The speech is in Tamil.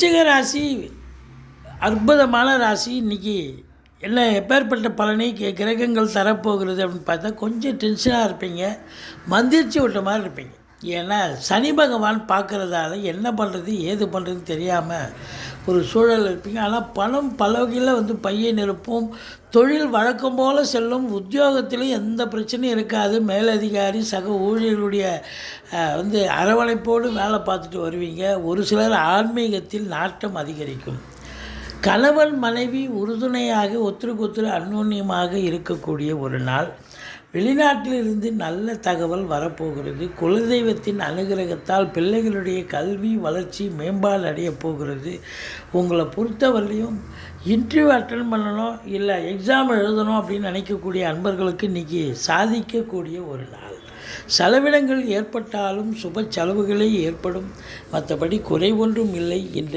விருச்சிக ராசி அற்புதமான ராசி. இன்றைக்கி என்ன எப்பேற்பட்ட பலனை கிரகங்கள் தரப்போகிறது அப்படின்னு பார்த்தா கொஞ்சம் டென்ஷனாக இருப்பீங்க, மந்திரிச்சு விட்ட மாதிரி இருப்பீங்க. ஏன்னா சனி பகவான் பார்க்குறதால என்ன பண்ணுறது ஏது பண்ணுறதுன்னு தெரியாமல் ஒரு சூழல் இருப்பீங்க. ஆனால் பணம் பல வகையில் பையை நிரப்பும், தொழில் வழக்கம் போல் செல்லும், உத்தியோகத்திலும் எந்த பிரச்சனையும் இருக்காது. மேலதிகாரி சக ஊழியர்களுடைய அரவணைப்போடு வேலை பார்த்துட்டு வருவீங்க. ஒரு சிலர் ஆன்மீகத்தில் நாட்டம் அதிகரிக்கும். கணவன் மனைவி உறுதுணையாக ஒருத்தருக்கு அந்யோன்யமாக இருக்கக்கூடிய ஒரு நாள். வெளிநாட்டிலிருந்து நல்ல தகவல் வரப்போகிறது. குலதெய்வத்தின் அனுகிரகத்தால் பிள்ளைகளுடைய கல்வி வளர்ச்சி மேம்பாடு அடைய போகிறது. உங்களை பொறுத்தவரையிலையும் இன்டர்வியூ அட்டன் பண்ணணும், இல்லை எக்ஸாம் எழுதணும் அப்படின்னு நினைக்கக்கூடிய அன்பர்களுக்கு இன்றைக்கி சாதிக்கக்கூடிய ஒரு நாள். செலவினங்கள் ஏற்பட்டாலும் சுப செலவுகளே ஏற்படும், மற்றபடி குறை ஒன்றும் இல்லை.